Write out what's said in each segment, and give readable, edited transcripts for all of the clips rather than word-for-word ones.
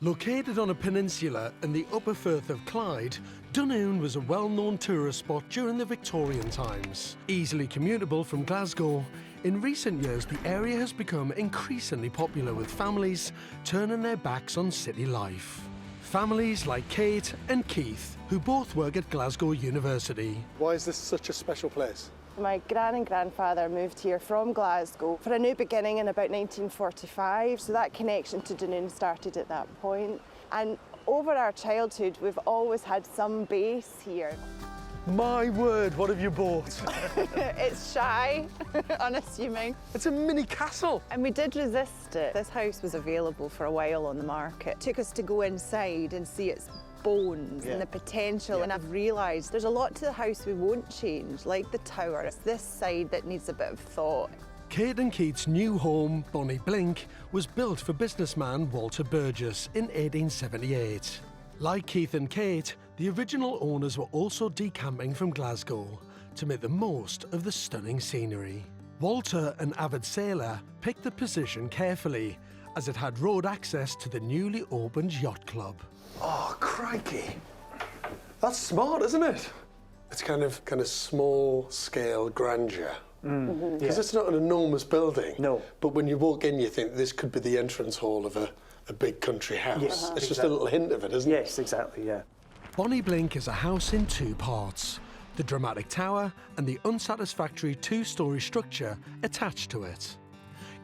Located on a peninsula in the upper Firth of Clyde, Dunoon was a well-known tourist spot during the Victorian times. Easily commutable from Glasgow, in recent years the area has become increasingly popular with families turning their backs on city life. Families like Kate and Keith, who both work at Glasgow University. Why is this such a special place? My gran and grandfather moved here from Glasgow for a new beginning in about 1945, so that connection to Dunoon started at that point. And over our childhood, we've always had some base here. My word, what have you bought? It's shy, unassuming. It's a mini castle. And we did resist it. This house was available for a while on the market. It took us to go inside and see its bones and the potential, and I've realised there's a lot to the house we won't change, like the tower. It's this side that needs a bit of thought. Kate and Keith's new home, Bonnie Blink, was built for businessman Walter Burgess in 1878. Like Keith and Kate, the original owners were also decamping from Glasgow to make the most of the stunning scenery. Walter, an avid sailor, picked the position carefully, as it had road access to the newly opened yacht club. Oh, crikey. That's smart, isn't it? It's kind of small-scale grandeur. Because it's not an enormous building. No. But when you walk in, you think this could be the entrance hall of a big country house. Yes, it's just a little hint of it, isn't it? Yes, exactly, yeah. Bonnie Blink is a house in two parts, the dramatic tower and the unsatisfactory two-storey structure attached to it.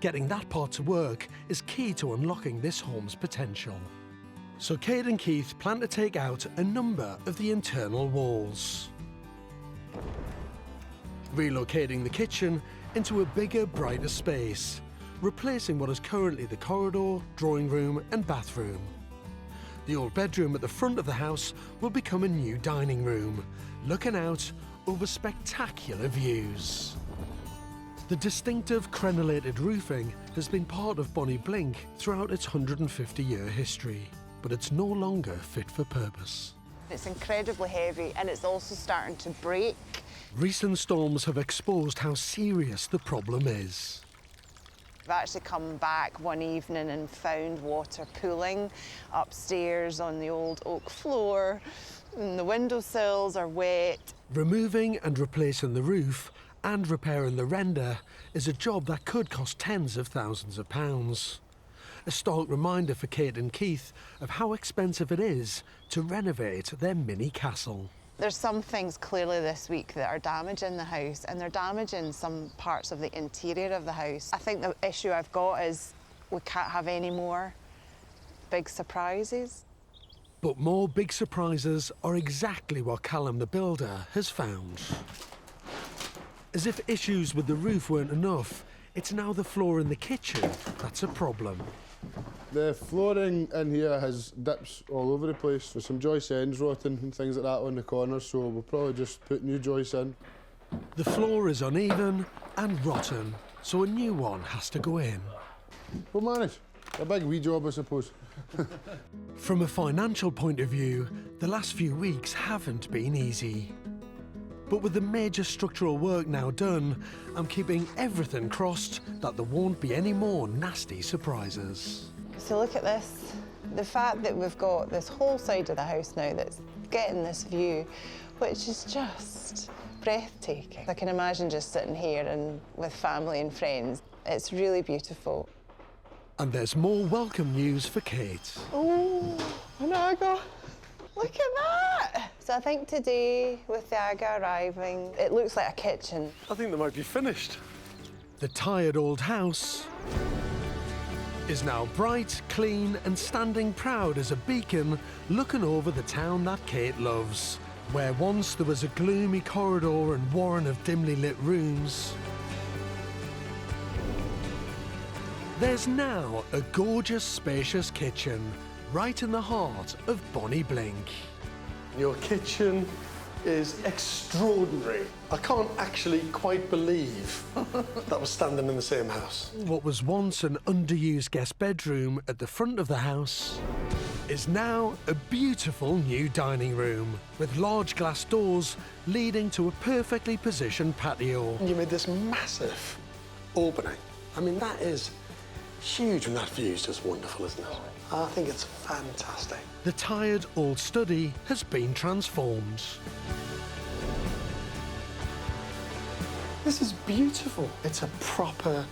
Getting that part to work is key to unlocking this home's potential. So Kate and Keith plan to take out a number of the internal walls, relocating the kitchen into a bigger, brighter space, replacing what is currently the corridor, drawing room and bathroom. The old bedroom at the front of the house will become a new dining room, looking out over spectacular views. The distinctive crenellated roofing has been part of Bonnie Blink throughout its 150-year history, but it's no longer fit for purpose. It's incredibly heavy and it's also starting to break. Recent storms have exposed how serious the problem is. I've actually come back one evening and found water pooling upstairs on the old oak floor, and the windowsills are wet. Removing and replacing the roof and repairing the render is a job that could cost tens of thousands of pounds. A stark reminder for Kate and Keith of how expensive it is to renovate their mini castle. There's some things clearly this week that are damaging the house, and they're damaging some parts of the interior of the house. I think the issue I've got is we can't have any more big surprises. But more big surprises are exactly what Callum the builder has found. As if issues with the roof weren't enough, it's now the floor in the kitchen that's a problem. The flooring in here has dips all over the place, with some joist ends rotting and things like that on the corners, so we'll probably just put new joists in. The floor is uneven and rotten, so a new one has to go in. We'll manage. A big wee job, I suppose. From a financial point of view, the last few weeks haven't been easy. But with the major structural work now done, I'm keeping everything crossed that there won't be any more nasty surprises. So look at this. The fact that we've got this whole side of the house now that's getting this view, which is just breathtaking. I can imagine just sitting here and with family and friends. It's really beautiful. And there's more welcome news for Kate. Oh, an Aga. Look at that! So I think today, with the Aga arriving, it looks like a kitchen. I think they might be finished. The tired old house is now bright, clean and standing proud as a beacon looking over the town that Kate loves. Where once there was a gloomy corridor and warren of dimly lit rooms, there's now a gorgeous, spacious kitchen right in the heart of Bonnie Blink. Your kitchen is extraordinary. I can't actually quite believe that was standing in the same house. What was once an underused guest bedroom at the front of the house is now a beautiful new dining room with large glass doors leading to a perfectly positioned patio. You made this massive opening. I mean, that is huge, and that view's just wonderful, isn't it? I think it's fantastic. The tired old study has been transformed. This is beautiful. It's a proper,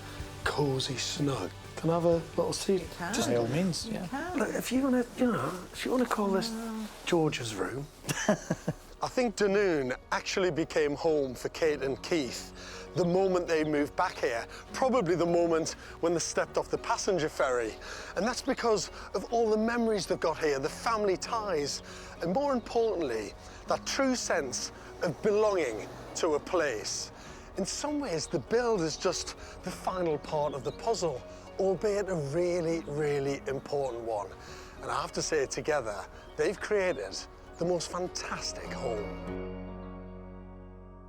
cosy snug. Can I have a little seat? By all means, yeah. Look, if you want to, if you want to call this George's room. I think Dunoon actually became home for Kate and Keith the moment they moved back here, probably the moment when they stepped off the passenger ferry. And that's because of all the memories they've got here, the family ties, and more importantly, that true sense of belonging to a place. In some ways, the build is just the final part of the puzzle, albeit a really, really important one. And I have to say, together, they've created the most fantastic home.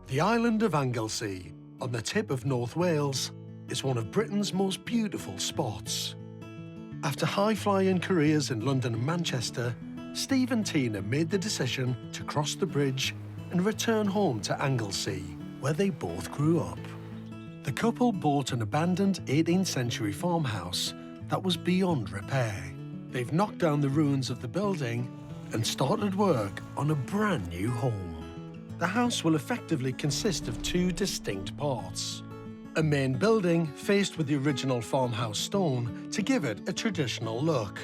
The island of Anglesey, on the tip of North Wales, is one of Britain's most beautiful spots. After high-flying careers in London and Manchester, Steve and Tina made the decision to cross the bridge and return home to Anglesey, where they both grew up. The couple bought an abandoned 18th century farmhouse that was beyond repair. They've knocked down the ruins of the building and started work on a brand new home. The house will effectively consist of two distinct parts. A main building faced with the original farmhouse stone to give it a traditional look.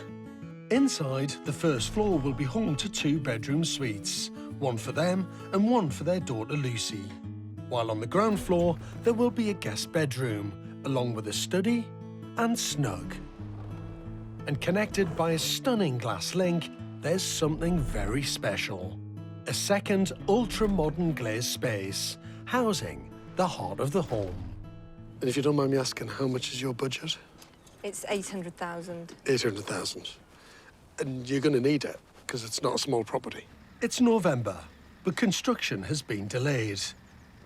Inside, the first floor will be home to two bedroom suites, one for them and one for their daughter Lucy. While on the ground floor, there will be a guest bedroom, along with a study and snug. And connected by a stunning glass link, there's something very special. A second ultra-modern glazed space, housing the heart of the home. And if you don't mind me asking, how much is your budget? It's 800,000. 800,000. And you're going to need it, because it's not a small property. It's November, but construction has been delayed.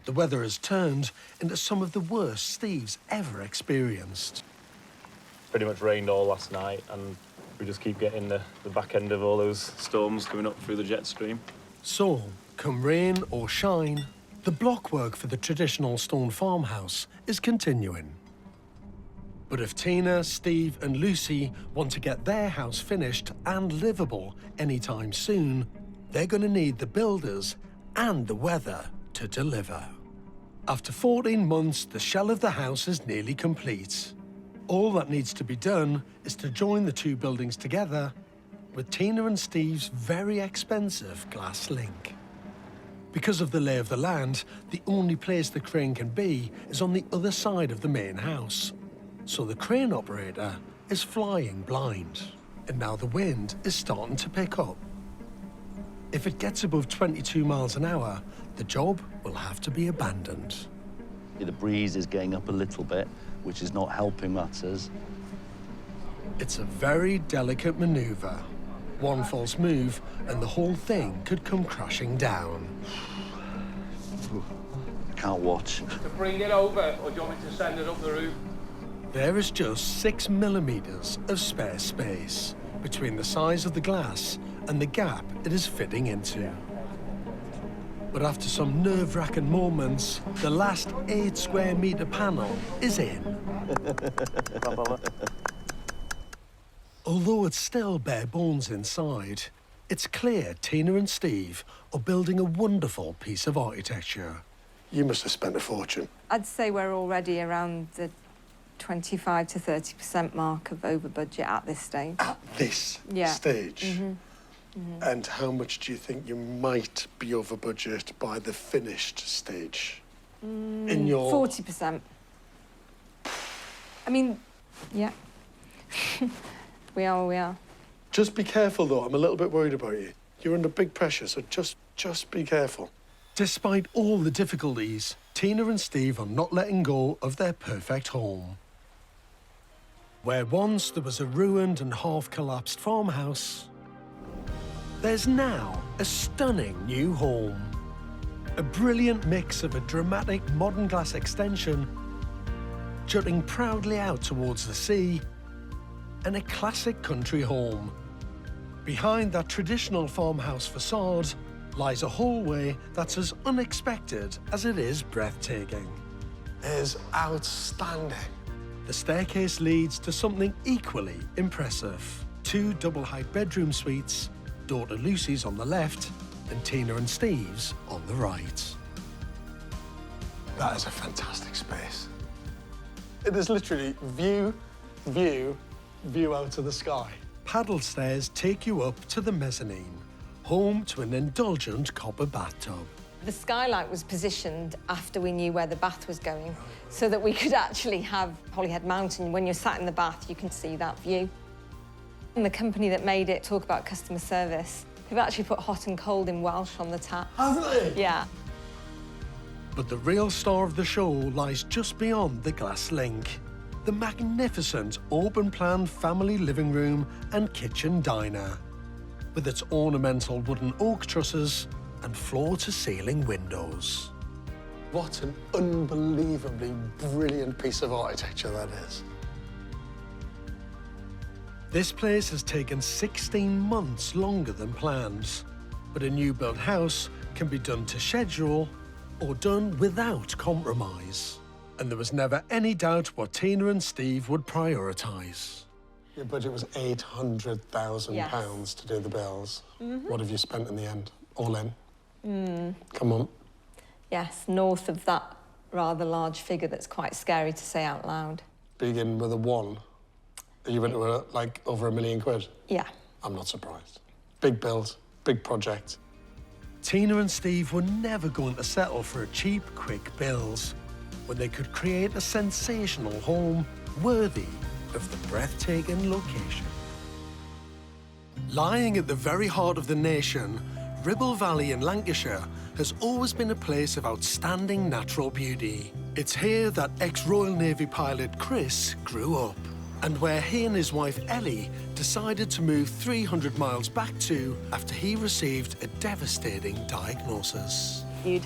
The weather has turned into some of the worst Steve's ever experienced. Pretty much rained all last night, and we just keep getting the back end of all those storms coming up through the jet stream. So, come rain or shine, the block work for the traditional stone farmhouse is continuing. But if Tina, Steve and Lucy want to get their house finished and livable anytime soon, they're going to need the builders and the weather to deliver. After 14 months, the shell of the house is nearly complete. All that needs to be done is to join the two buildings together with Tina and Steve's very expensive glass link. Because of the lay of the land, the only place the crane can be is on the other side of the main house. So the crane operator is flying blind. And now the wind is starting to pick up. If it gets above 22 miles an hour, the job will have to be abandoned. The breeze is getting up a little bit, which is not helping matters. It's a very delicate manoeuvre. One false move and the whole thing could come crashing down. I can't watch. To bring it over, or do you want me to send it up the roof? There is just 6 millimetres of spare space between the size of the glass and the gap it is fitting into. But after some nerve-wracking moments, the last 8 square metre panel is in. Although it's still bare bones inside, it's clear Tina and Steve are building a wonderful piece of architecture. You must have spent a fortune. I'd say we're already around the 25 to 30% mark of over budget at this stage. At this stage? And how much do you think you might be over budget by the finished stage? In your 40%. I mean, yeah. We are. Just be careful, though. I'm a little bit worried about you. You're under big pressure, so just be careful. Despite all the difficulties, Tina and Steve are not letting go of their perfect home. Where once there was a ruined and half-collapsed farmhouse, there's now a stunning new home. A brilliant mix of a dramatic modern glass extension jutting proudly out towards the sea and a classic country home. Behind that traditional farmhouse facade lies a hallway that's as unexpected as it is breathtaking. Is outstanding. The staircase leads to something equally impressive. 2 double-height bedroom suites, daughter Lucy's on the left and Tina and Steve's on the right. That is a fantastic space. It is literally view, view, view out to the sky. Paddle stairs take you up to the mezzanine, home to an indulgent copper bathtub. The skylight was positioned after we knew where the bath was going, so that we could actually have Holyhead Mountain. When you're sat in the bath, you can see that view. And the company that made it talk about customer service. They've actually put hot and cold in Welsh on the tap. Haven't they? Yeah. But the real star of the show lies just beyond the glass link. The magnificent open-plan family living room and kitchen diner, with its ornamental wooden oak trusses and floor-to-ceiling windows. What an unbelievably brilliant piece of architecture that is. This place has taken 16 months longer than planned, but a new build house can be done to schedule or done without compromise. And there was never any doubt what Tina and Steve would prioritise. Your budget was £800,000 Yes. to do the bills. What have you spent in the end, all in? Come on. Yes, north of that rather large figure that's quite scary to say out loud. Begin with a 1. Are you into like over £1 million? Yeah. I'm not surprised. Big build, big project. Tina and Steve were never going to settle for a cheap, quick build when they could create a sensational home worthy of the breathtaking location. Lying at the very heart of the nation, Ribble Valley in Lancashire has always been a place of outstanding natural beauty. It's here that ex-Royal Navy pilot Chris grew up, and where he and his wife Ellie decided to move 300 miles back to after he received a devastating diagnosis. You'd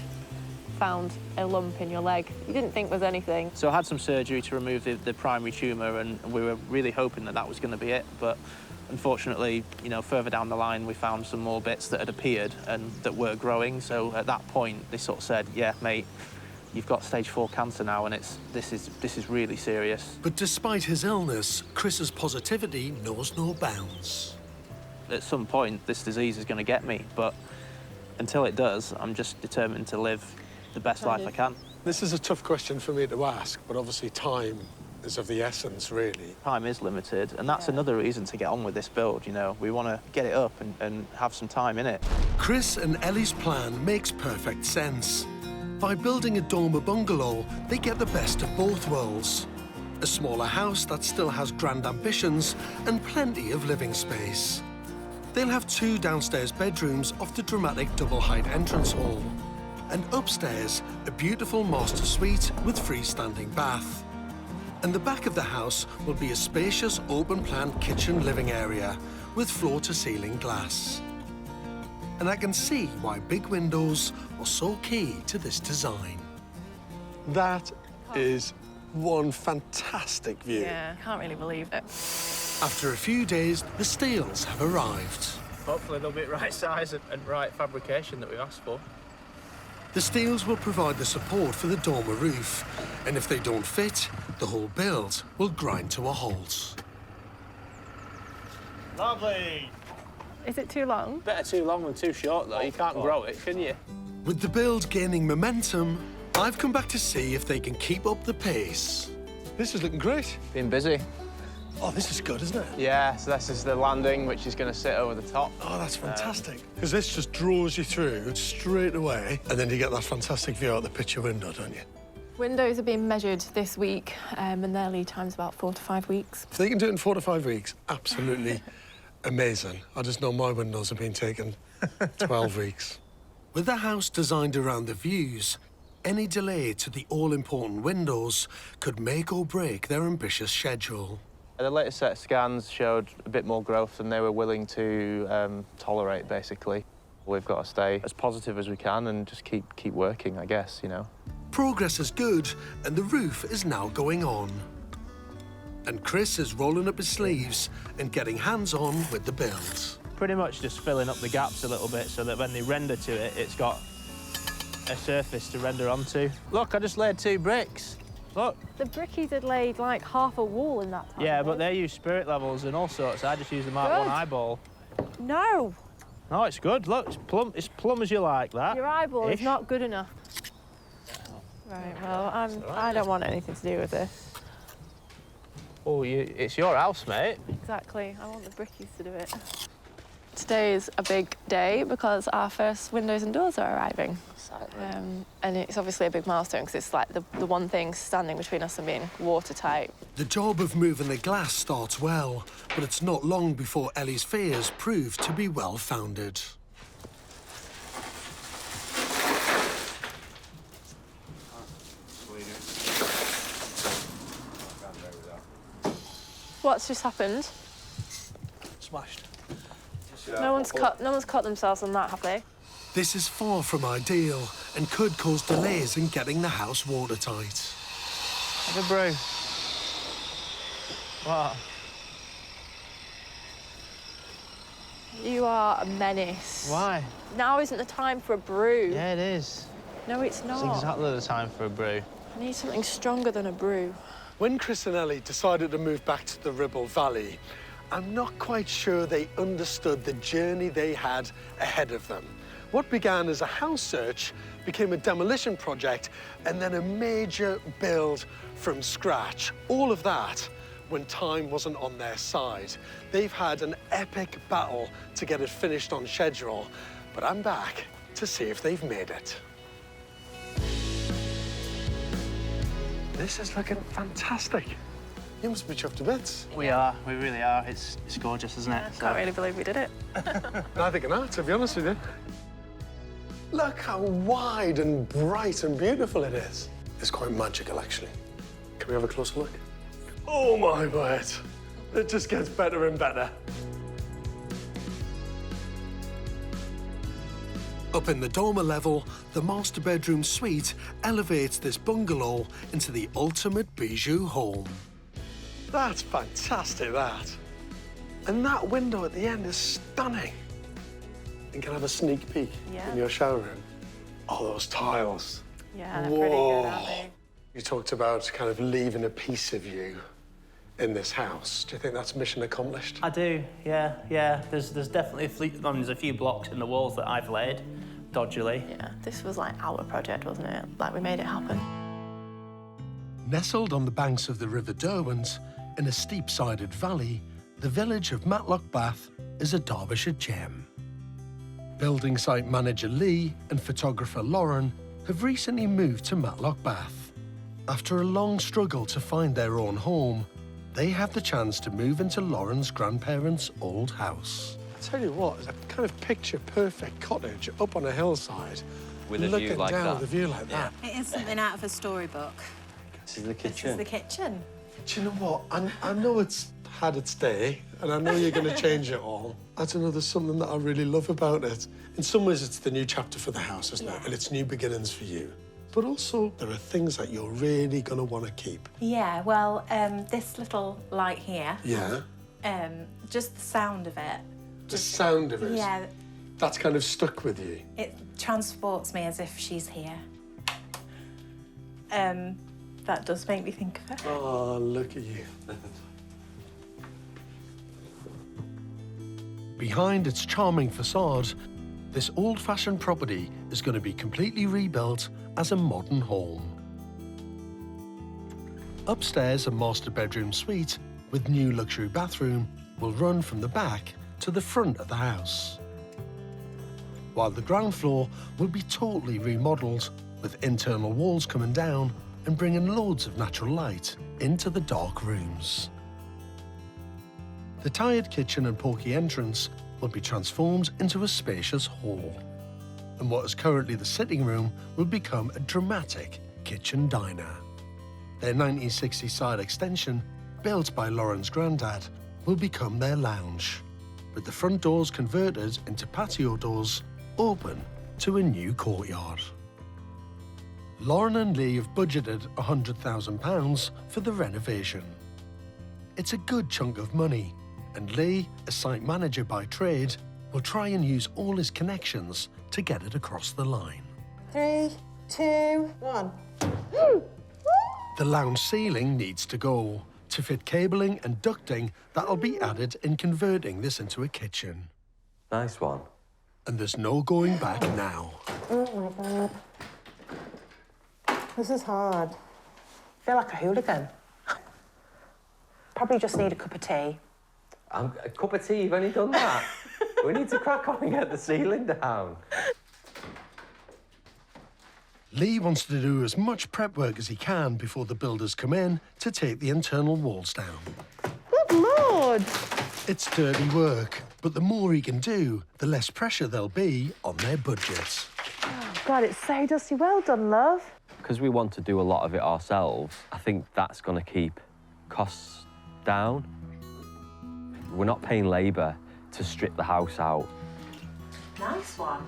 found a lump in your leg. You didn't think was anything. So I had some surgery to remove the primary tumour, and we were really hoping that that was going to be it, but unfortunately, you know, further down the line, we found some more bits that had appeared and that were growing. So at that point, they sort of said, yeah, mate, you've got stage 4 cancer now, and this is really serious. But despite his illness, Chris's positivity knows no bounds. At some point, this disease is going to get me, but until it does, I'm just determined to live the best life I can. This is a tough question for me to ask, but obviously time is of the essence, really. Time is limited, and that's another reason to get on with this build, you know. We want to get it up and have some time in it. Chris and Ellie's plan makes perfect sense. By building a dormer bungalow, they get the best of both worlds. A smaller house that still has grand ambitions and plenty of living space. They'll have 2 downstairs bedrooms off the dramatic double-height entrance hall. And upstairs, a beautiful master suite with freestanding bath. And the back of the house will be a spacious open-plan kitchen living area with floor-to-ceiling glass. And I can see why big windows are so key to this design. That is one fantastic view. Yeah, can't really believe it. After a few days, the steels have arrived. Hopefully they'll be right size and right fabrication that we've asked for. The steels will provide the support for the dormer roof, and if they don't fit, the whole build will grind to a halt. Lovely! Is it too long? Better too long than too short, though. You can't grow it, can you? With the build gaining momentum, I've come back to see if they can keep up the pace. This is looking great. Been busy. Oh, this is good, isn't it? Yeah, so this is the landing, which is going to sit over the top. Oh, that's fantastic. Because this just draws you through straight away, and then you get that fantastic view out the picture window, don't you? Windows are being measured this week, and their lead time's about 4 to 5 weeks. If they can do it in 4 to 5 weeks, absolutely amazing. I just know my windows have been taking 12 weeks. With the house designed around the views, any delay to the all-important windows could make or break their ambitious schedule. The latest set of scans showed a bit more growth than they were willing to tolerate, basically. We've got to stay as positive as we can and just keep working, I guess, you know. Progress is good, and the roof is now going on. And Chris is rolling up his sleeves and getting hands-on with the build. Pretty much just filling up the gaps a little bit so that when they render to it, it's got a surface to render onto. Look, I just laid 2 bricks. Look. The brickies had laid like half a wall in that time. Yeah, but they use spirit levels and all sorts. I just use the Mark 1 eyeball. No. No, it's good. Look, it's plumb as you like that. Your eyeball is not good enough. Right, well, I don't want anything to do with this. Oh, it's your house, mate. Exactly. I want the brickies to do it. Today is a big day because our first windows and doors are arriving. And it's obviously a big milestone because it's like the one thing standing between us and being watertight. The job of moving the glass starts well, but it's not long before Ellie's fears prove to be well-founded. What's just happened? Smashed. No one's cut themselves on that, have they? This is far from ideal and could cause delays in getting the house watertight. Have a brew. What? You are a menace. Why? Now isn't the time for a brew. Yeah, it is. No, it's not. It's exactly the time for a brew. I need something stronger than a brew. When Chris and Ellie decided to move back to the Ribble Valley, I'm not quite sure they understood the journey they had ahead of them. What began as a house search became a demolition project and then a major build from scratch. All of that when time wasn't on their side. They've had an epic battle to get it finished on schedule, but I'm back to see if they've made it. This is looking fantastic. You must be chuffed to bits. We are. We really are. It's gorgeous, isn't it? I can't really believe we did it. Neither can I, to be honest with you. Look how wide and bright and beautiful it is. It's quite magical, actually. Can we have a closer look? Oh, my word. It just gets better and better. Up in the dormer level, the master bedroom suite elevates this bungalow into the ultimate bijou home. That's fantastic, that. And that window at the end is stunning. And can I have a sneak peek in your shower room? Oh, those tiles. Yeah, they're pretty good, aren't they? You talked about kind of leaving a piece of you in this house. Do you think that's mission accomplished? I do, yeah. There's definitely there's a few blocks in the walls that I've laid, dodgily. Yeah, this was like our project, wasn't it? Like, we made it happen. Nestled on the banks of the River Derwent, in a steep-sided valley, the village of Matlock Bath is a Derbyshire gem. Building site manager Lee and photographer Lauren have recently moved to Matlock Bath. After a long struggle to find their own home, they have the chance to move into Lauren's grandparents' old house. I tell you what, it's a kind of picture-perfect cottage up on a hillside. With a view like that. Looking down with a view like that. It is something out of a storybook. This is the kitchen. This is the kitchen. Do you know what? I know it's had its day, and I know you're going to change it all. I don't know, there's something that I really love about it. In some ways, it's the new chapter for the house, isn't it? And it's new beginnings for you. But also, there are things that you're really going to want to keep. Yeah, well, this little light here. Yeah? Just the sound of it. The sound of it? Yeah. That's kind of stuck with you? It transports me as if she's here. That does make me think of her. Oh, look at you. Behind its charming facade, this old-fashioned property is going to be completely rebuilt as a modern home. Upstairs, a master bedroom suite with new luxury bathroom will run from the back to the front of the house, while the ground floor will be totally remodelled, with internal walls coming down and bringing loads of natural light into the dark rooms. The tired kitchen and porky entrance will be transformed into a spacious hall, and what is currently the sitting room will become a dramatic kitchen diner. Their 1960s side extension, built by Lauren's granddad, will become their lounge, with the front doors converted into patio doors, open to a new courtyard. Lauren and Lee have budgeted £100,000 for the renovation. It's a good chunk of money, and Lee, a site manager by trade, will try and use all his connections to get it across the line. 3, 2, 1. The lounge ceiling needs to go to fit cabling and ducting that'll be added in converting this into a kitchen. Nice one. And there's no going back now. Oh my God. This is hard. I feel like a hooligan. Probably just need a cup of tea. A cup of tea, you've only done that? We need to crack on and get the ceiling down. Lee wants to do as much prep work as he can before the builders come in to take the internal walls down. Good Lord! It's dirty work, but the more he can do, the less pressure there'll be on their budgets. Oh, God, it's so dusty. Well done, love. Because we want to do a lot of it ourselves, I think that's going to keep costs down. We're not paying labour to strip the house out. Nice one.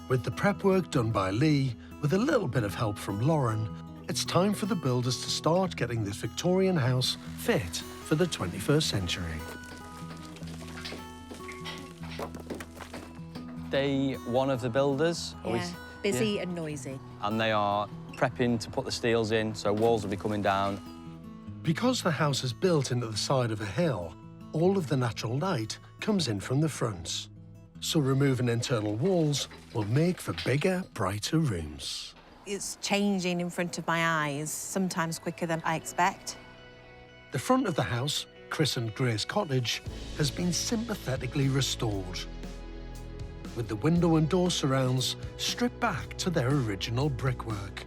With the prep work done by Lee, with a little bit of help from Lauren, it's time for the builders to start getting this Victorian house fit for the 21st century. Day one of the builders. Yeah, busy and noisy. And they are prepping to put the steels in, so walls will be coming down. Because the house is built into the side of a hill, all of the natural light comes in from the fronts. So removing internal walls will make for bigger, brighter rooms. It's changing in front of my eyes, sometimes quicker than I expect. The front of the house, christened Grace Cottage, has been sympathetically restored, with the window and door surrounds stripped back to their original brickwork.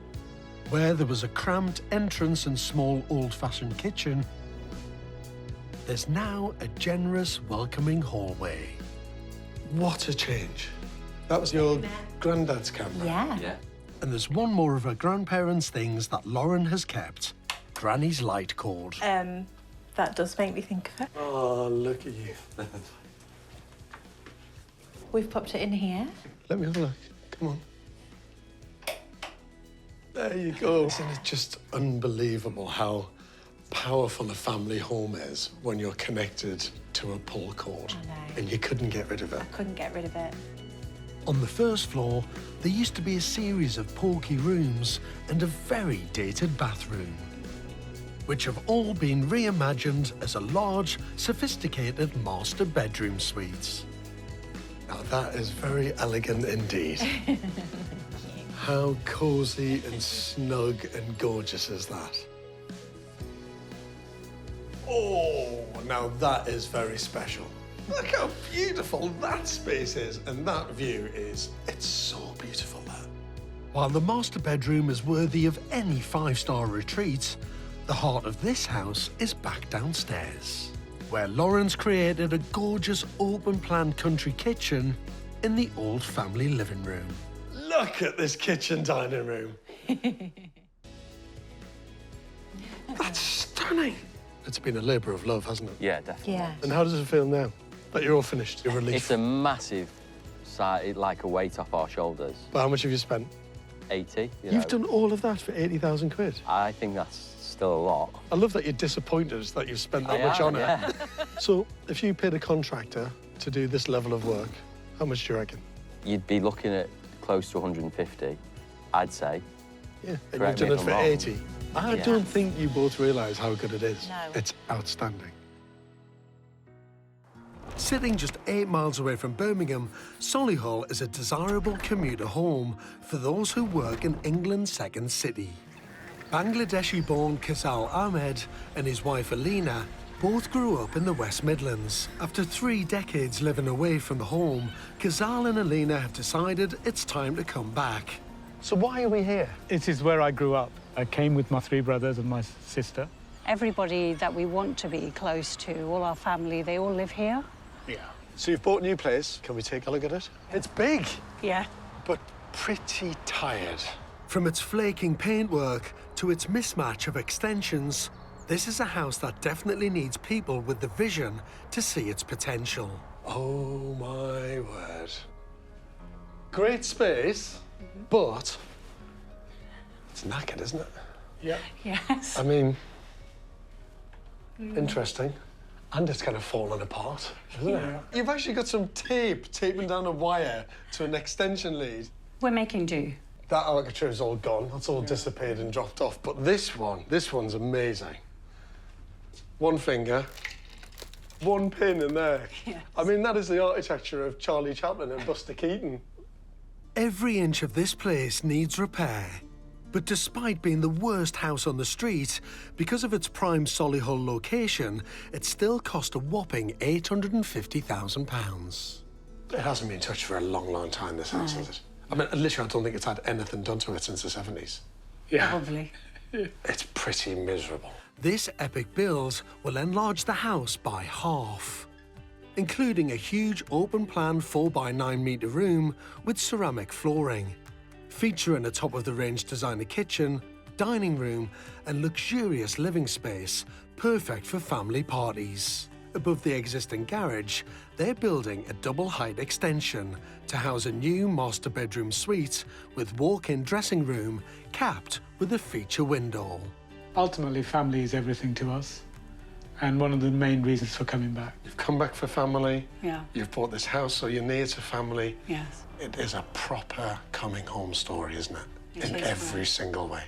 Where there was a cramped entrance and small old-fashioned kitchen, there's now a generous, welcoming hallway. What a change. That was your granddad's camera? Yeah. And there's one more of her grandparents' things that Lauren has kept. Granny's light cord. That does make me think of it. Oh, look at you. We've popped it in here. Let me have a look. Come on. There you go. Isn't it just unbelievable how powerful a family home is when you're connected to a pull cord? I know. And you couldn't get rid of it. I couldn't get rid of it. On the first floor, there used to be a series of porky rooms and a very dated bathroom, which have all been reimagined as a large, sophisticated master bedroom suites. Now that is very elegant indeed. How cosy and snug and gorgeous is that? Oh, now that is very special. Look how beautiful that space is, and that view is, it's so beautiful there. While the master bedroom is worthy of any five-star retreat, the heart of this house is back downstairs, where Lauren's created a gorgeous open-plan country kitchen in the old family living room. Look at this kitchen dining room. That's stunning. It's been a labour of love, hasn't it? Yeah, definitely. Yeah. And how does it feel now that you're all finished? You're relieved. It's a massive, like a weight off our shoulders. But how much have you spent? 80, You've done all of that for 80,000 quid? I think that's still a lot. I love that you're disappointed that you've spent that much on yeah. it. So, if you paid a contractor to do this level of work, how much do you reckon? You'd be looking at close to 150, I'd say. Yeah, and Correct you've me done if it I'm for wrong. 80. I Yeah. don't think you both realise how good it is. No. It's outstanding. Sitting just 8 miles away from Birmingham, Solihull is a desirable commuter home for those who work in England's second city. Bangladeshi-born Kaisal Ahmed and his wife Alina both grew up in the West Midlands. After 3 decades living away from the home, Kaisal and Alina have decided it's time to come back. So why are we here? It is where I grew up. I came with my 3 brothers and my sister. Everybody that we want to be close to, all our family, they all live here. Yeah. So you've bought a new place. Can we take a look at it? It's big, Yeah. but pretty tired. From its flaking paintwork to its mismatch of extensions, this is a house that definitely needs people with the vision to see its potential. Oh, my word. Great space, but it's knackered, isn't it? Yeah. Yes. I mean, interesting. And it's kind of fallen apart, isn't it? You've actually got some tape taping down a wire to an extension lead. We're making do. That architrave is all gone. That's all dissipated and dropped off. But this one's amazing. One finger, one pin in there. Yes. I mean, that is the architecture of Charlie Chaplin and Buster Keaton. Every inch of this place needs repair. But despite being the worst house on the street, because of its prime Solihull location, it still cost a whopping £850,000. It hasn't been touched for a long, long time, this house, has it? I mean, literally, I don't think it's had anything done to it since the 70s. Yeah. Probably. It's pretty miserable. This epic build will enlarge the house by half, including a huge open-plan 4x9 metre room with ceramic flooring, featuring a top-of-the-range designer kitchen, dining room and luxurious living space, perfect for family parties. Above the existing garage, they're building a double-height extension to house a new master bedroom suite with walk-in dressing room capped with a feature window. Ultimately, family is everything to us, and one of the main reasons for coming back. You've come back for family. Yeah. You've bought this house, so you're near to family. Yes. It is a proper coming home story, isn't it? In every single way.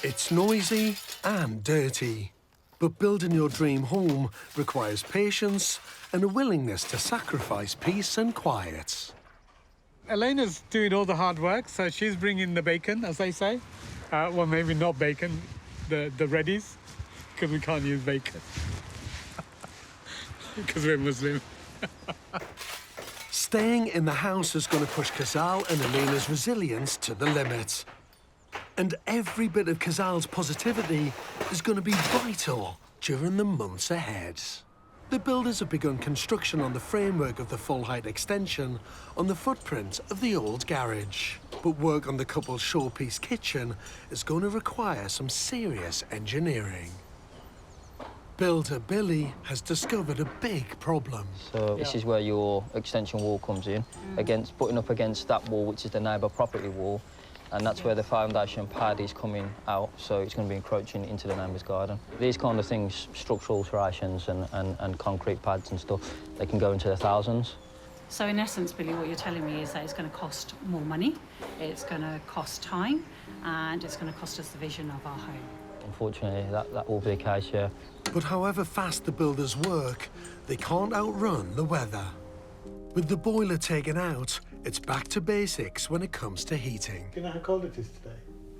It's noisy and dirty, but building your dream home requires patience and a willingness to sacrifice peace and quiet. Elena's doing all the hard work, so she's bringing the bacon, as they say. Well, maybe not bacon, the readies, because we can't use bacon. Because we're Muslim. Staying in the house is going to push Kazal and Elena's resilience to the limit. And every bit of Kazal's positivity is going to be vital during the months ahead. The builders have begun construction on the framework of the full-height extension on the footprint of the old garage. But work on the couple's showpiece kitchen is going to require some serious engineering. Builder Billy has discovered a big problem. So this is where your extension wall comes in, putting up against that wall, which is the neighbour property wall, and that's where the foundation pad is coming out, so it's going to be encroaching into the neighbour's garden. These kind of things, structural alterations and concrete pads and stuff, they can go into the thousands. So in essence, Billy, what you're telling me is that it's going to cost more money, it's going to cost time, and it's going to cost us the vision of our home. Unfortunately, that will be the case, yeah. But however fast the builders work, they can't outrun the weather. With the boiler taken out, it's back to basics when it comes to heating. Do you know how cold it is today?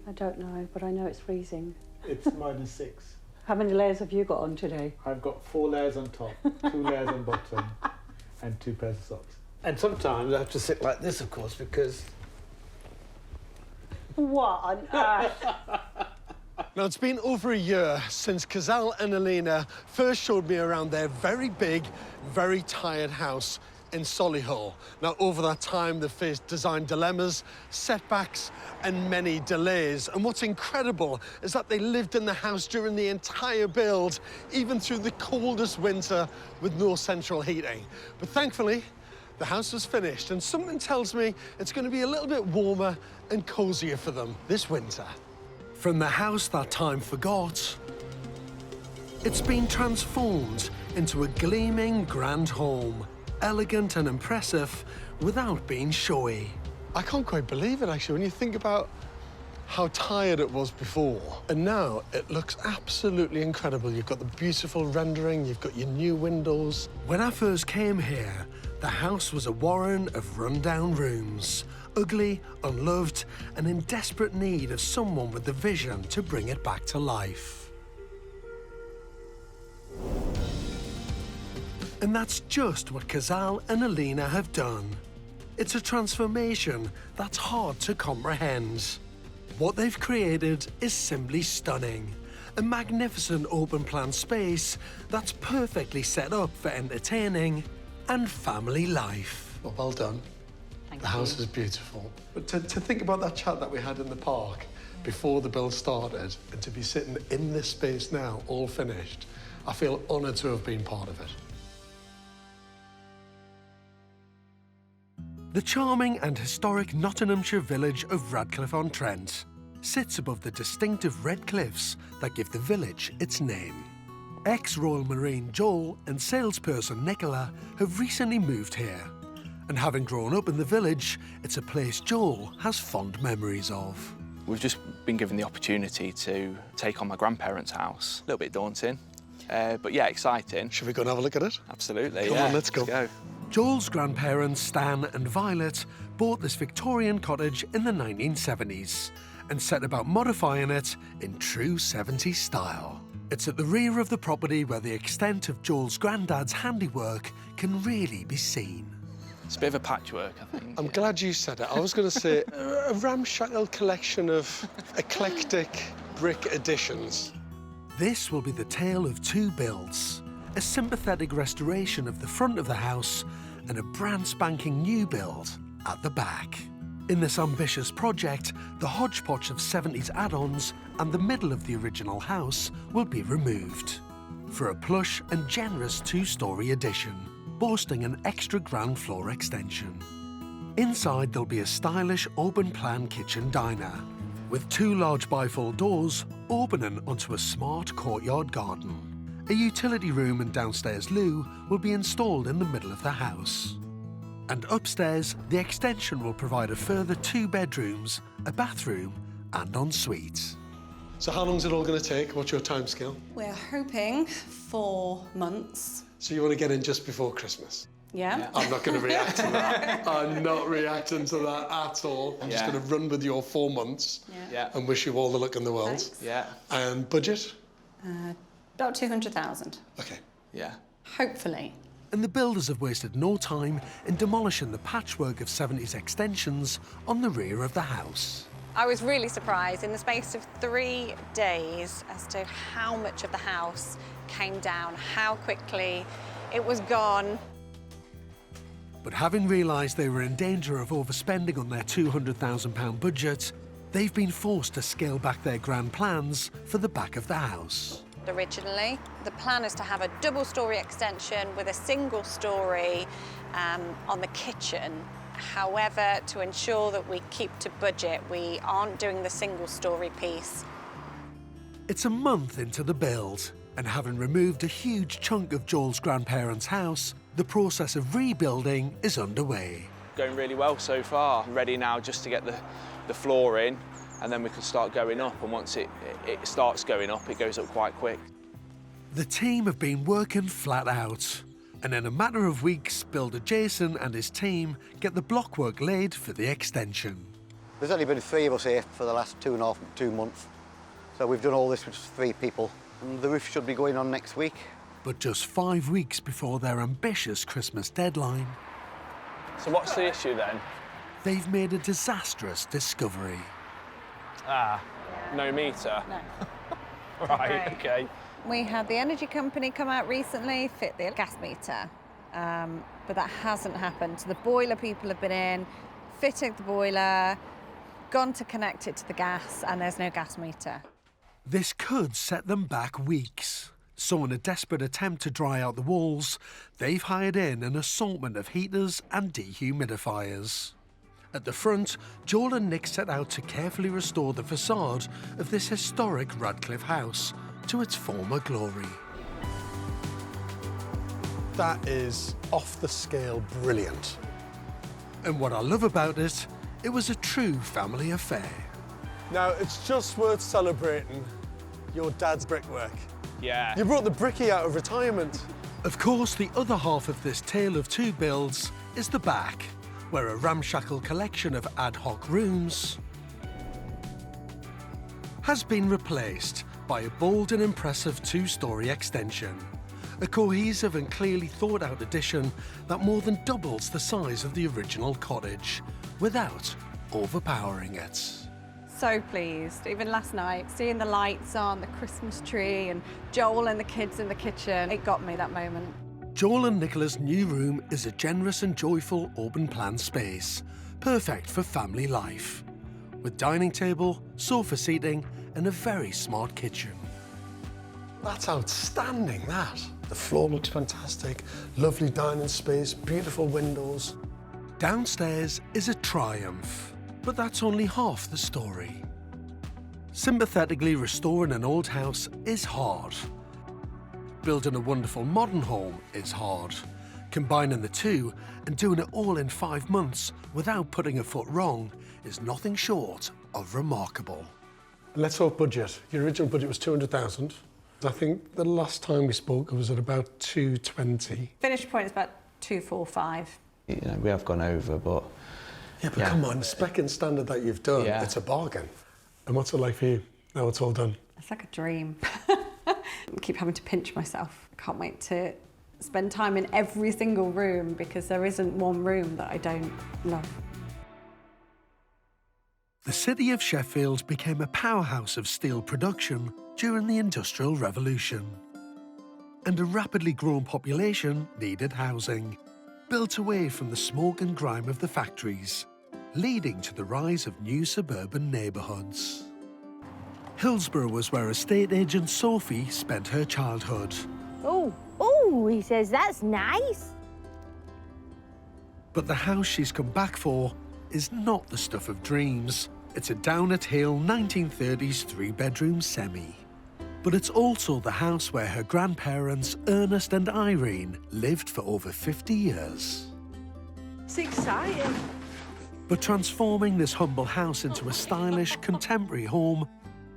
I don't know, but I know it's freezing. It's -6. How many layers have you got on today? I've got 4 layers on top, 2 layers on bottom, and 2 pairs of socks. And sometimes I have to sit like this, of course, because... What on earth? Now, it's been over a year since Kazal and Elena first showed me around their very big, very tired house in Solihull. Now, over that time, they've faced design dilemmas, setbacks, and many delays. And what's incredible is that they lived in the house during the entire build, even through the coldest winter with no central heating. But thankfully, the house was finished, and something tells me it's going to be a little bit warmer and cozier for them this winter. From the house that time forgot, it's been transformed into a gleaming grand home, elegant and impressive without being showy. I can't quite believe it, actually, when you think about how tired it was before. And now it looks absolutely incredible. You've got the beautiful rendering, you've got your new windows. When I first came here, the house was a warren of run-down rooms, ugly, unloved, and in desperate need of someone with the vision to bring it back to life. And that's just what Kazal and Elena have done. It's a transformation that's hard to comprehend. What they've created is simply stunning. A magnificent open-plan space that's perfectly set up for entertaining and family life. Well done. Thank the house is beautiful. But to think about that chat that we had in the park before the build started, and to be sitting in this space now, all finished, I feel honoured to have been part of it. The charming and historic Nottinghamshire village of Radcliffe-on-Trent sits above the distinctive red cliffs that give the village its name. Ex-Royal Marine Joel and salesperson Nicola have recently moved here, And having grown up in the village, it's a place Joel has fond memories of. We've just been given the opportunity to take on my grandparents' house. A little bit daunting, but yeah, exciting. Should we go and have a look at it? Absolutely, Come yeah. on, let's go. Joel's grandparents, Stan and Violet, bought this Victorian cottage in the 1970s and set about modifying it in true 70s style. It's at the rear of the property where the extent of Joel's granddad's handiwork can really be seen. It's a bit of a patchwork, I think. I'm glad you said it. I was going to say a ramshackle collection of eclectic brick additions. This will be the tale of two builds, a sympathetic restoration of the front of the house and a brand spanking new build at the back. In this ambitious project, the hodgepodge of 70s add-ons and the middle of the original house will be removed for a plush and generous two-storey addition, boasting an extra ground floor extension. Inside there'll be a stylish open-plan kitchen diner with two large bifold doors opening onto a smart courtyard garden. A utility room and downstairs loo will be installed in the middle of the house. And upstairs, the extension will provide a further 2 bedrooms, a bathroom and ensuite. So how long is it all going to take? What's your timescale? We're hoping 4 months. So you want to get in just before Christmas? Yeah. I'm not going to react to that. I'm not reacting to that at all. I'm just going to run with your 4 months and wish you all the luck in the world. Thanks. Yeah. And budget? About 200,000. Okay. Yeah. Hopefully. And the builders have wasted no time in demolishing the patchwork of 70s extensions on the rear of the house. I was really surprised in the space of 3 days as to how much of the house came down, how quickly it was gone. But having realised they were in danger of overspending on their £200,000 budget, they've been forced to scale back their grand plans for the back of the house. Originally, the plan is to have a double-storey extension with a single storey on the kitchen. However, to ensure that we keep to budget, we aren't doing the single-storey piece. It's a month into the build, and having removed a huge chunk of Joel's grandparents' house, the process of rebuilding is underway. Going really well so far. Ready now just to get the floor in, and then we can start going up, and once it starts going up, it goes up quite quick. The team have been working flat out, and in a matter of weeks, builder Jason and his team get the blockwork laid for the extension. There's only been 3 of us here for the last 2 months, so we've done all this with 3 people, and the roof should be going on next week. But just 5 weeks before their ambitious Christmas deadline... So what's the issue then? They've made a disastrous discovery. No meter? No. Right, okay. We had the energy company come out recently, fit the gas meter, but that hasn't happened. So the boiler people have been in, fitted the boiler, gone to connect it to the gas, and there's no gas meter. This could set them back weeks. So in a desperate attempt to dry out the walls, they've hired in an assortment of heaters and dehumidifiers. At the front, Joel and Nick set out to carefully restore the facade of this historic Radcliffe house to its former glory. That is off the scale brilliant. And what I love about it, it was a true family affair. Now, it's just worth celebrating your dad's brickwork. Yeah. You brought the brickie out of retirement. Of course, the other half of this tale of 2 builds is the back, where a ramshackle collection of ad hoc rooms has been replaced by a bold and impressive 2-storey extension. A cohesive and clearly thought out addition that more than doubles the size of the original cottage without overpowering it. So pleased. Even last night, seeing the lights on, the Christmas tree, and Joel and the kids in the kitchen, it got me, that moment. Joel and Nicola's new room is a generous and joyful open-plan space, perfect for family life, with dining table, sofa seating, and a very smart kitchen. That's outstanding, that. The floor looks fantastic, lovely dining space, beautiful windows. Downstairs is a triumph, but that's only half the story. Sympathetically restoring an old house is hard. Building a wonderful modern home is hard. Combining the two and doing it all in 5 months without putting a foot wrong is nothing short of remarkable. Let's talk budget. Your original budget was 200,000. I think the last time we spoke it was at about 220. Finish point is about 245. You know, we have gone over, but... Yeah, but come on, the spec and standard that you've done, it's a bargain. And what's it like for you now it's all done? It's like a dream. I keep having to pinch myself. Can't wait to spend time in every single room because there isn't one room that I don't love. The city of Sheffield became a powerhouse of steel production during the Industrial Revolution. And a rapidly growing population needed housing, built away from the smoke and grime of the factories, leading to the rise of new suburban neighbourhoods. Hillsborough was where estate agent Sophie spent her childhood. Oh, he says that's nice. But the house she's come back for is not the stuff of dreams. It's a down-at-heel 1930s three-bedroom semi. But it's also the house where her grandparents, Ernest and Irene, lived for over 50 years. It's exciting. But transforming this humble house into a stylish, contemporary home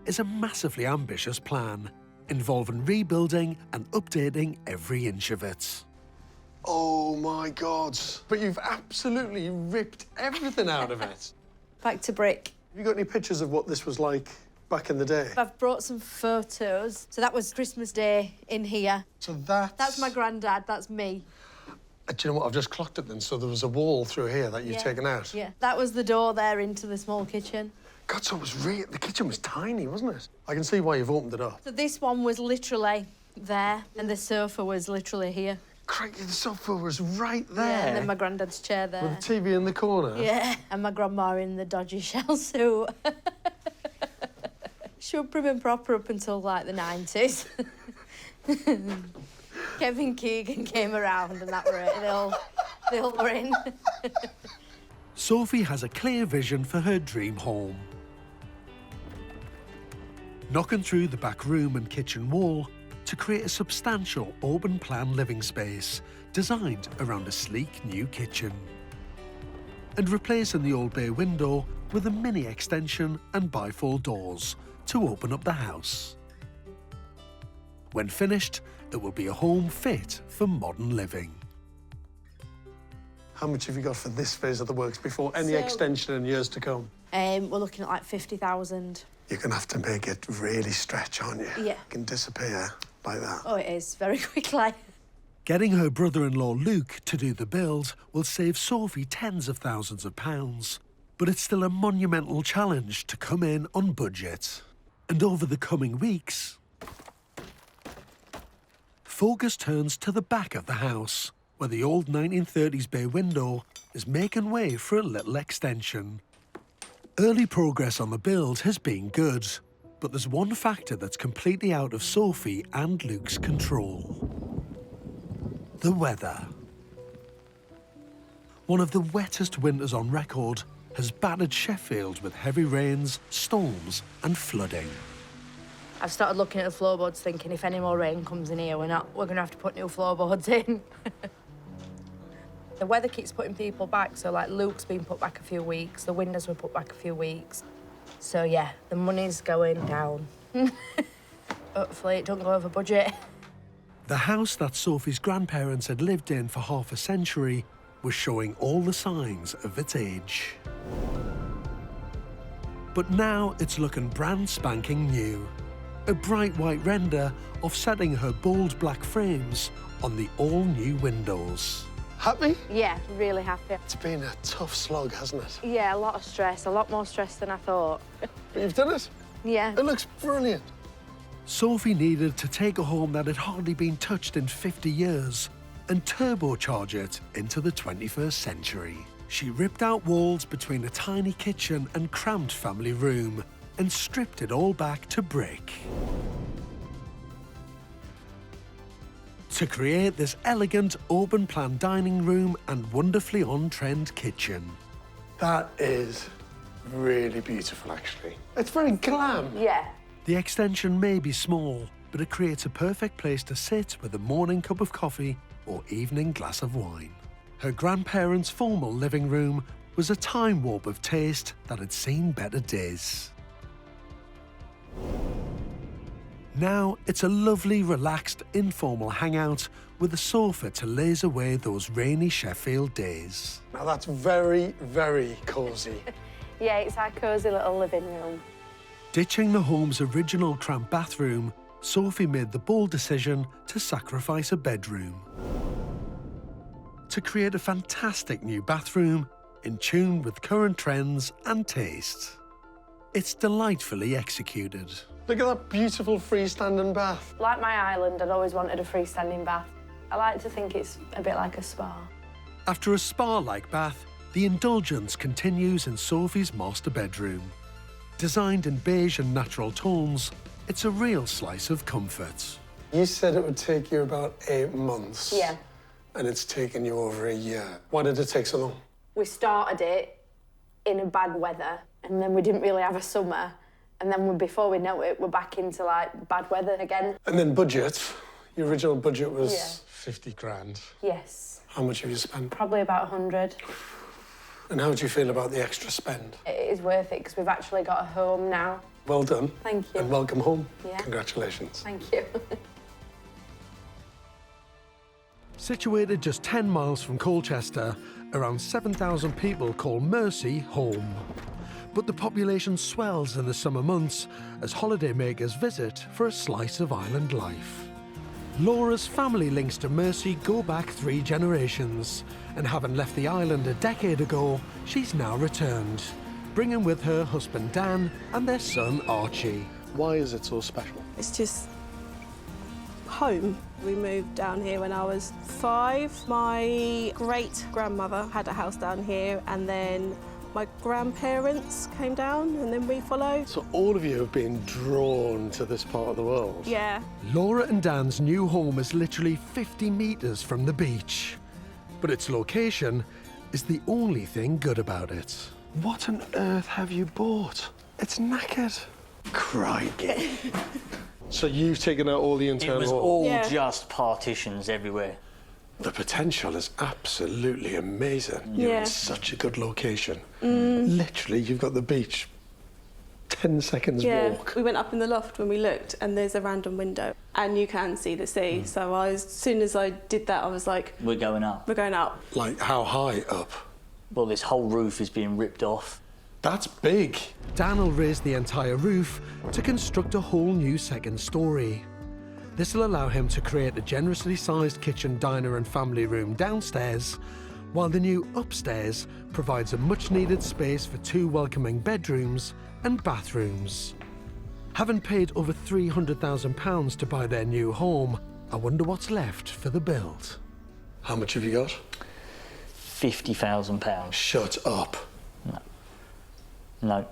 is a massively ambitious plan, involving rebuilding and updating every inch of it. Oh my God. But you've absolutely ripped everything out of it. Back to brick. Have you got any pictures of what this was like back in the day? I've brought some photos. So that was Christmas Day in here. So that's my granddad, that's me. Do you know what? I've just clocked it then. So there was a wall through here that you've taken out? Yeah. That was the door there into the small kitchen. God, so it was the kitchen was tiny, wasn't it? I can see why you've opened it up. So this one was literally there, and the sofa was literally here. Crikey, the sofa was right there. Yeah, and then my granddad's chair there. With the TV in the corner? Yeah, and my grandma in the dodgy shell suit. She was prim and proper up until, like, the 90s. Kevin Keegan came around and that were it. They all were in. Sophie has a clear vision for her dream home. Knocking through the back room and kitchen wall to create a substantial open-plan living space designed around a sleek new kitchen. And replacing the old bay window with a mini extension and bifold doors to open up the house. When finished, it will be a home fit for modern living. How much have you got for this phase of the works before any extension in years to come? We're looking at like 50,000. You're going to have to make it really stretch, aren't you? Yeah. It can disappear like that. Oh, it is, very quickly. Getting her brother-in-law Luke to do the build will save Sophie tens of thousands of pounds, but it's still a monumental challenge to come in on budget. And over the coming weeks, focus turns to the back of the house, where the old 1930s bay window is making way for a little extension. Early progress on the build has been good, but there's one factor that's completely out of Sophie and Luke's control. The weather. One of the wettest winters on record has battered Sheffield with heavy rains, storms and flooding. I've started looking at the floorboards thinking if any more rain comes in here, we're going to have to put new floorboards in. The weather keeps putting people back, so like Luke's been put back a few weeks, the windows were put back a few weeks. So yeah, the money's going down. Hopefully it don't go over budget. The house that Sophie's grandparents had lived in for half a century was showing all the signs of its age. But now it's looking brand spanking new. A bright white render offsetting her bold black frames on the all-new windows. Happy? Yeah, really happy. It's been a tough slog, hasn't it? Yeah, a lot of stress, a lot more stress than I thought. But you've done it. Yeah. It looks brilliant. Sophie needed to take a home that had hardly been touched in 50 years and turbocharge it into the 21st century. She ripped out walls between a tiny kitchen and cramped family room and stripped it all back to brick. To create this elegant, open-plan dining room and wonderfully on-trend kitchen. That is really beautiful, actually. It's very glam. Yeah. The extension may be small, but it creates a perfect place to sit with a morning cup of coffee or evening glass of wine. Her grandparents' formal living room was a time warp of taste that had seen better days. Now it's a lovely, relaxed, informal hangout with a sofa to laze away those rainy Sheffield days. Now that's very, very cosy. Yeah, it's our cosy little living room. Ditching the home's original cramped bathroom, Sophie made the bold decision to sacrifice a bedroom to create a fantastic new bathroom in tune with current trends and taste. It's delightfully executed. Look at that beautiful freestanding bath. Like my island, I'd always wanted a freestanding bath. I like to think it's a bit like a spa. After a spa-like bath, the indulgence continues in Sophie's master bedroom. Designed in beige and natural tones, it's a real slice of comfort. You said it would take you about 8 months. Yeah. And it's taken you over a year. Why did it take so long? We started it in a bad weather, and then we didn't really have a summer, and then before we know it, we're back into like bad weather again. And then budget. Your original budget was Yeah. 50 grand. Yes. How much have you spent? Probably about 100. And how do you feel about the extra spend? It is worth it because we've actually got a home now. Well done. Thank you. And welcome home. Yeah. Congratulations. Thank you. Situated just 10 miles from Colchester, around 7,000 people call Mersea home. But the population swells in the summer months as holidaymakers visit for a slice of island life. Laura's family links to Mersea go back 3 generations, and having left the island a decade ago, she's now returned, bringing with her husband Dan and their son Archie. Why is it so special? It's just home. We moved down here when I was 5. My great-grandmother had a house down here, and then my grandparents came down, and then we followed. So all of you have been drawn to this part of the world? Yeah. Laura and Dan's new home is literally 50 metres from the beach, but its location is the only thing good about it. What on earth have you bought? It's knackered. Crikey. So you've taken out all the internal... It was all just partitions everywhere. The potential is absolutely amazing. You're Yeah. in such a good location. Literally, you've got the beach 10 seconds walk. We went up in the loft when we looked, and there's a random window, and you can see the sea. So as soon as I did that, I was like, We're going up. we're going up. Like, how high up? Well, this whole roof is being ripped off. That's big. Dan will raise the entire roof to construct a whole new second story. This will allow him to create a generously sized kitchen, diner and family room downstairs, while the new upstairs provides a much-needed space for 2 welcoming bedrooms and bathrooms. Having paid over £300,000 to buy their new home, I wonder what's left for the build. How much have you got? £50,000. Shut up. No.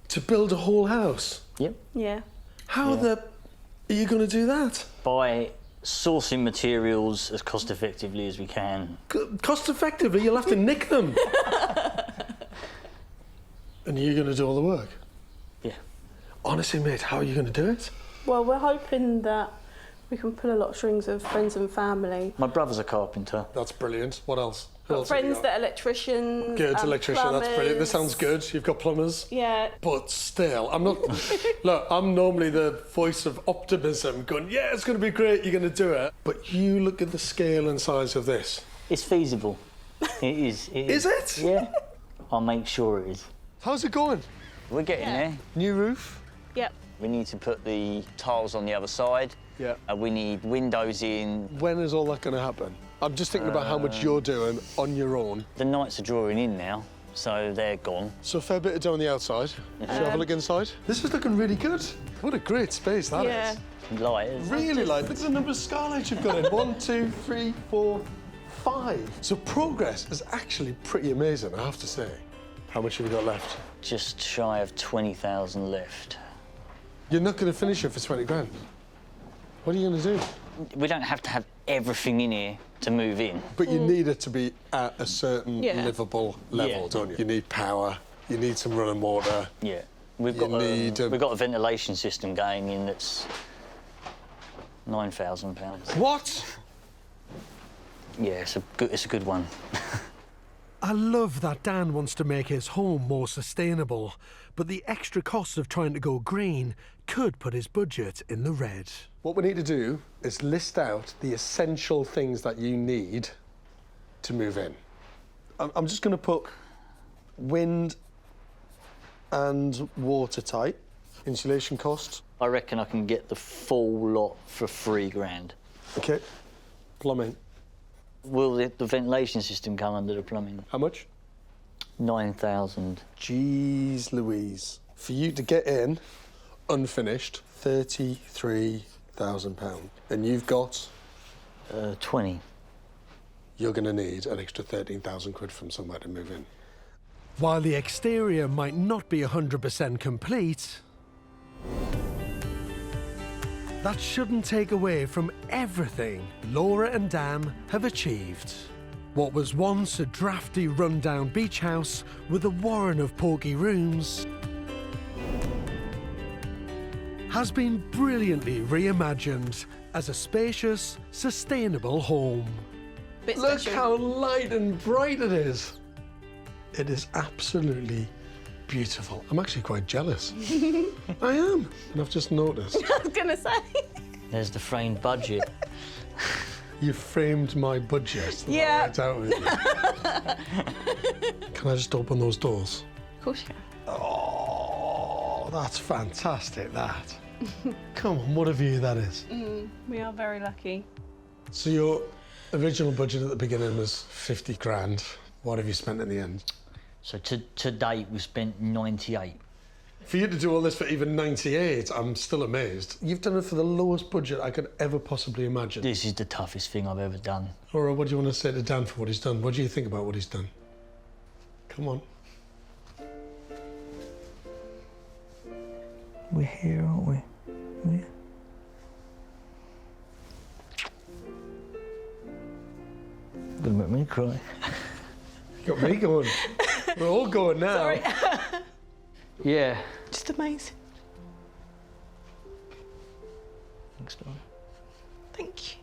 To build a whole house? Yep. Yeah. How the... Are you going to do that? By sourcing materials as cost effectively as we can. Cost effectively? You'll have to nick them. And you're going to do all the work? Yeah. Honestly, mate, how are you going to do it? Well, we're hoping that we can pull a lot of strings of friends and family. My brother's a carpenter. That's brilliant. What else? Who else have you Friends got? that are electricians. Good, electrician, that's brilliant. This plumbers. sounds good. You've got plumbers. Yeah. But still, I'm not... Look, I'm normally the voice of optimism going, yeah, it's going to be great, you're going to do it. But you look at the scale and size of this. It's feasible. It is. Is it? Yeah. I'll make sure it is. How's it going? We're getting there. New roof? Yep. We need to put the tiles on the other side. Yeah. We need windows in. When is all that going to happen? I'm just thinking about how much you're doing on your own. The nights are drawing in now, so they're gone. So a fair bit of dough on the outside. Should we have a look inside? This is looking really good. What a great space that is. Light, isn't it? Really light. Look at the number of skylights you've got in. 1, 2, 3, 4, 5. So progress is actually pretty amazing, I have to say. How much have you got left? Just shy of 20,000 left. You're not going to finish it for 20 grand. What are you going to do? We don't have to have everything in here to move in. But you need it to be at a certain livable level, Yeah. don't you? You need power, you need some running water. Yeah. We've got a ventilation system going in that's £9,000. What? Yeah, it's a good one. I love that Dan wants to make his home more sustainable, but the extra cost of trying to go green could put his budget in the red. What we need to do is list out the essential things that you need to move in. I'm just going to put wind and watertight, insulation cost. I reckon I can get the full lot for £3,000. OK. Plumbing. Will the ventilation system come under the plumbing? How much? 9,000. Jeez Louise. For you to get in, unfinished, £33,000. And you've got? 20. You're going to need an extra 13,000 quid from somewhere to move in. While the exterior might not be 100% complete, that shouldn't take away from everything Laura and Dan have achieved. What was once a drafty, run-down beach house with a warren of poky rooms has been brilliantly reimagined as a spacious, sustainable home. Look how light and bright it is. It is absolutely beautiful. I'm actually quite jealous. I am, and I've just noticed. I was going to say. There's the framed budget. You framed my budget. Yeah. Right out with you. Can I just open those doors? Of course you can. Oh, that's fantastic, that. Come on, what a view that is. We are very lucky. So your original budget at the beginning was 50 grand. What have you spent in the end? So to date, we've spent 98. For you to do all this for even 98, I'm still amazed. You've done it for the lowest budget I could ever possibly imagine. This is the toughest thing I've ever done. Laura, what do you want to say to Dan for what he's done? What do you think about what he's done? Come on. We're here, aren't we? Yeah. Gonna make me cry. You got me going. We're all going now. Sorry. Yeah. Just amazing. Thanks, darling. Thank you.